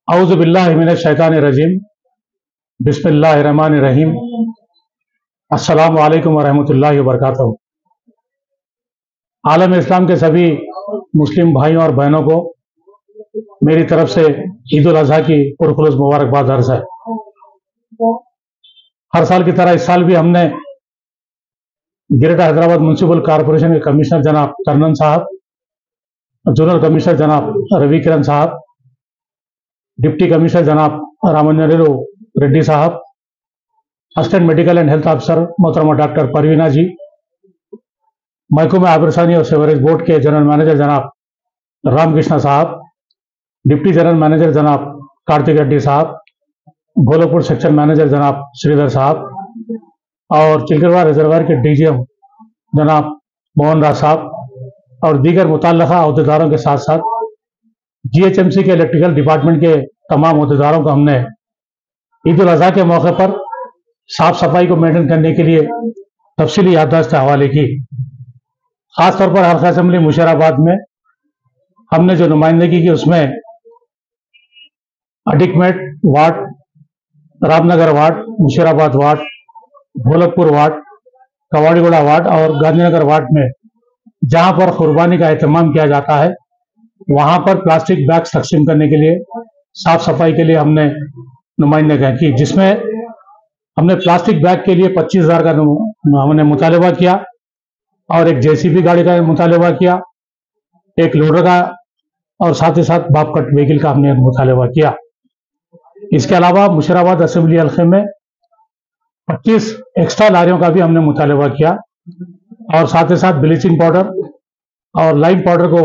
औज़ु बिल्लाहि मिनश शैतानिर रजीम। बिस्मिल्लाहिर रहमानिर रहीम। अस्सलामु अलैकुम व रहमतुल्लाहि व बरकातहू। आलम इस्लाम के सभी मुस्लिम भाइयों और बहनों को मेरी तरफ से ईद उल अज़हा की पुरखुलूस मुबारकबाद अर्ज़ है। हर साल की तरह इस साल भी हमने ग्रेटर हैदराबाद म्युनिसिपल कॉरपोरेशन के कमिश्नर जनाब कर्नन साहब, जोनल कमिश्नर जनाब रवि किरण साहब, डिप्टी कमिश्नर जनाब रामंजनेरू रेड्डी साहब, assistant medical and health officer मोहतरमा डॉक्टर परवीना जी, महकमा आबरसानी और सेवरेज बोर्ड के जनरल मैनेजर जनाब रामकृष्ण साहब, डिप्टी जनरल मैनेजर जनाब कार्तिक रेड्डी साहब, भोलकपुर सेक्शन मैनेजर जनाब श्रीधर साहब और चिलकरवा रिजर्वायर के डीजीएम जनाब मोहन राज साहब और दीगर मुतल्लका अहदेदारों के साथ साथ जीएचएमसी के इलेक्ट्रिकल डिपार्टमेंट के तमाम अहदेदारों को हमने ईद उल अज़हा के मौके पर साफ सफाई को मेंटेन करने के लिए तफसीली याददाश्त हवाले की। खासतौर पर हल्का असेंबली मुशीराबाद में हमने जो नुमाइंदगी की उसमें Adikmet ward, Ramnagar ward, Musheerabad ward, Bholakpur ward, Kavadiguda ward और गांधीनगर वार्ड में जहां पर कुर्बानी का एहतमाम किया जाता है वहां पर प्लास्टिक बैग तकसीम करने के लिए साफ सफाई के लिए हमने नुमाइंदगी की, जिसमें हमने प्लास्टिक बैग के लिए 25,000 का हमने मुतालबा किया और एक जेसीबी गाड़ी का मुतालबा किया, एक लोडर का और साथ ही साथ बापकट व्हीकल का हमने मुतालबा किया। इसके अलावा मुशीराबाद असेंबली हल्के में 25 एक्स्ट्रा लारियों का भी हमने मुतालबा किया और साथ ही साथ ब्लीचिंग पाउडर और लाइम पाउडर को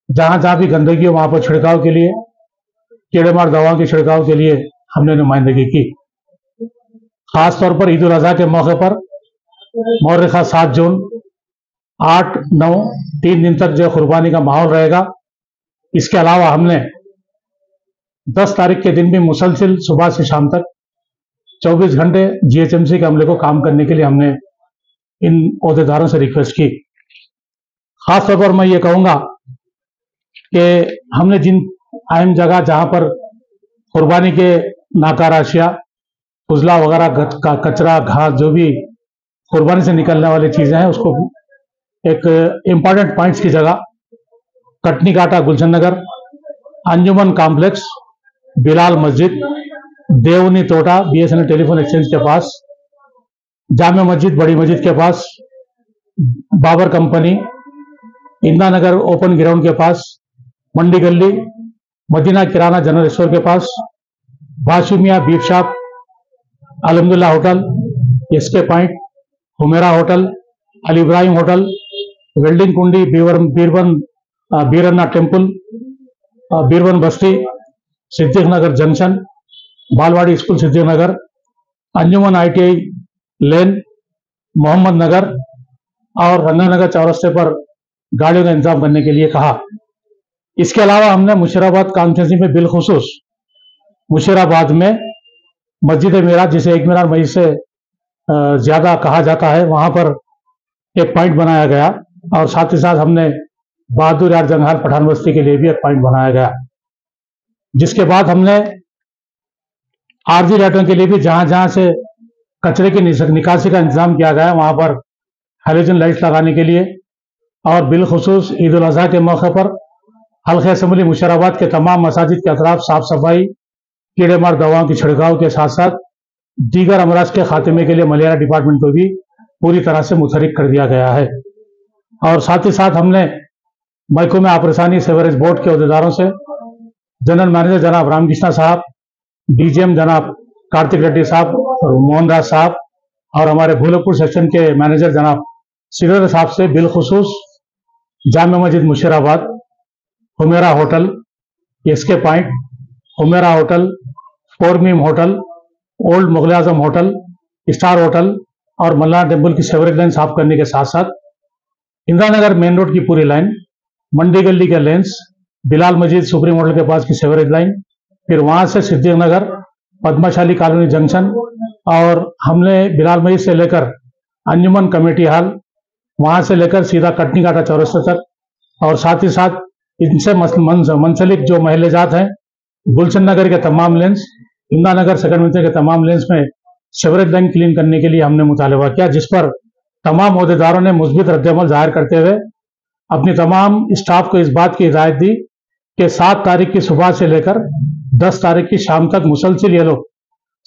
जहां जहां भी गंदगी हो वहां पर छिड़काव के लिए, कीड़ेमार दवाओं के छिड़काव के लिए हमने नुमाइंदगी की। खासतौर पर ईद उल अज़हा के मौके पर मौरिखा 7 जून 8, 9 3 दिन तक जो कुर्बानी का माहौल रहेगा। इसके अलावा हमने 10 तारीख के दिन भी मुसलसिल सुबह से शाम तक 24 घंटे जीएचएमसी के अमले को काम करने के लिए हमने इन अहदेदारों से रिक्वेस्ट की। खासतौर पर मैं ये कहूंगा कि हमने जिन अहम जगह जहां पर कुर्बानी के नाकारा अशिया, फुजला वगैरह का कचरा, घास, जो भी कुर्बानी से निकलने वाली चीजें हैं उसको एक इम्पॉर्टेंट पॉइंट्स की जगह कटनी काटा गुलशन नगर, अंजुमन कॉम्प्लेक्स, बिलाल मस्जिद, देवनी तोटा बीएसएनएल टेलीफोन एक्सचेंज के पास, जामिया मस्जिद बड़ी मस्जिद के पास, Babar company, Indira Nagar open ground के पास, मंडी गली, मदीना किराना जनरल स्टोर के पास, Bashumiya beef shop, Alhamdulla hotel, SK point, Humera hotel, Ali Ibrahim hotel, welding कुंडी, Biranna temple, Birban Basti, Siddique Nagar junction, Balwadi school Siddique Nagar, Anjuman ITI lane, Mohammed Nagar और रंगानगर चौरस्ते पर गाड़ियों का इंतजाम करने के लिए कहा। इसके अलावा हमने मुशीराबाद कॉन्स्टिट्यूंसी में बिलखुसूस मुशीराबाद में मस्जिद मीरात, जिसे एक मीनार मस्जिद से ज्यादा कहा जाता है, वहां पर एक पॉइंट बनाया गया और साथ ही साथ हमने बहादुर यार जंगहाल पठान बस्ती के लिए भी एक पॉइंट बनाया गया। जिसके बाद हमने आरजी लाइटों के लिए भी जहां जहां से कचरे की निकासी का इंतजाम किया गया वहां पर हैलोजन लाइट्स लगाने के लिए और बिलखुसूस ईद उल अज़हा के मौके पर हल्के असेंबली मुशीराबाद के तमाम मसाजिद के अतराफ साफ सफाई, कीड़ेमार दवाओं की छिड़काव के साथ साथ दीगर अमराज के खात्मे के लिए मलेरिया डिपार्टमेंट को भी पूरी तरह से मुतहरिक कर दिया गया है। और साथ ही साथ हमने महकमे आबरसानी सेवरेज बोर्ड के अहदेदारों से जनरल मैनेजर जनाब रामकृष्ण साहब, डीजीएम जनाब कार्तिक रेड्डी साहब और मोहन राज साहब और हमारे भोलकपुर सेक्शन के मैनेजर जनाब श्रीधर साहब से बिलखुसूस Jamia Masjid Musheerabad, Humera hotel, SK point, Humera hotel, फोरमीम hotel, old Mughal Azam hotel, star hotel और मल्लाना टेम्पल की सेवरेज लाइन साफ करने के साथ साथ इंदिरा नगर मेन रोड की पूरी लाइन, मंडी गली के लेंस, बिलाल मस्जिद सुप्रीम होटल के पास की सेवरेज लाइन, फिर वहां से सिद्दीक नगर, पद्मशाली कॉलोनी जंक्शन और हमने बिलाल मस्जिद से लेकर अंजुमन कमेटी हॉल, वहां से लेकर सीधा कटनी काटा चौरस्ते तक और साथ ही साथ इनसे मंसलिक जो महल्ले जात हैं गुलशन नगर के तमाम lens, Indira Nagar second venture के तमाम लेन्स में सीवरेज लाइन क्लीन करने के लिए हमने मुतालबा किया, जिस पर तमाम अहदेदारों ने मुस्बित रद्दअमल जाहिर करते हुए अपनी तमाम स्टाफ को इस बात की हिदायत दी कि 7 तारीख की सुबह से लेकर 10 तारीख की शाम तक मुसलसिल ये लोग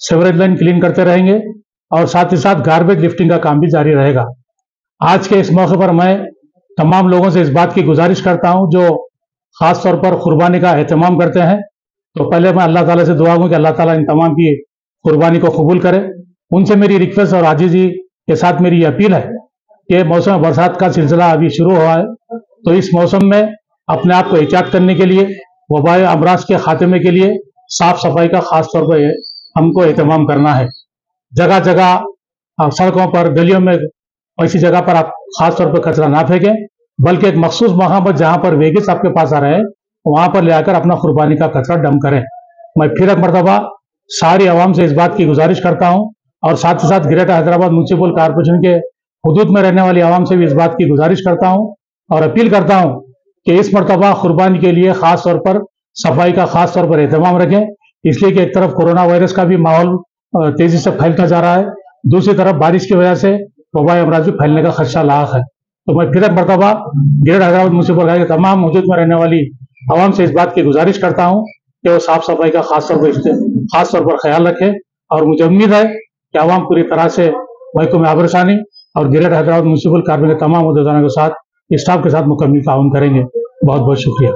सीवरेज लाइन क्लीन करते रहेंगे और साथ ही साथ गार्बेज लिफ्टिंग का काम भी जारी रहेगा। आज के इस मौके पर मैं तमाम लोगों से इस बात की गुजारिश करता हूं जो खास तौर पर कुर्बानी का एहतमाम करते हैं, तो पहले मैं अल्लाह ताला से दुआ हूं कि अल्लाह ताला इन तमाम की कुर्बानी को कबूल करे। उनसे मेरी रिक्वेस्ट और आजीजी के साथ मेरी अपील है कि मौसम बरसात का सिलसिला अभी शुरू हुआ है, तो इस मौसम में अपने आप को एहतियात करने के लिए, वबाई अमराज के खात्मे के लिए साफ सफाई का खास तौर पर हमको एहतमाम करना है। जगह जगह सड़कों पर, गलियों में ऐसी जगह पर आप खास तौर पर कचरा ना फेंकें, बल्कि एक मखसूस मकाम पर जहां पर वेगिस आपके पास आ रहे हैं वहां पर ले आकर अपना कुर्बानी का कचरा डंप करें। मैं फिर एक मरतबा सारी आवाम से इस बात की गुजारिश करता हूं और साथ ही साथ ग्रेटर हैदराबाद म्यूनसिपल कॉर्पोरेशन के हुदूद में रहने वाली आवाम से भी इस बात की गुजारिश करता हूं और अपील करता हूं कि इस मरतबा कुर्बानी के लिए खास तौर पर सफाई का खास तौर पर एहतमाम रखें, इसलिए कि एक तरफ कोरोना वायरस का भी माहौल तेजी से फैलता जा रहा है, दूसरी तरफ बारिश की वजह से वबाई अमराज भी फैलने का खदशा लाक है। तो मैं फिर एक मरतबा ग्रेटर हैदराबाद म्यूनसिपल के तमाम हुदूद में रहने वाली आवाम से इस बात की गुजारिश करता हूं कि वो साफ सफाई का खास तौर पर ख्याल रखें और मुझे उम्मीद है कि आवाम पूरी तरह से महकूम आबरसानी और ग्रेटर हैदराबाद म्यूनसिपल कॉर्पोरेशन के तमाम अहदेदारों के साथ, स्टाफ के साथ मुकम्मल ताउन करेंगे। बहुत बहुत शुक्रिया।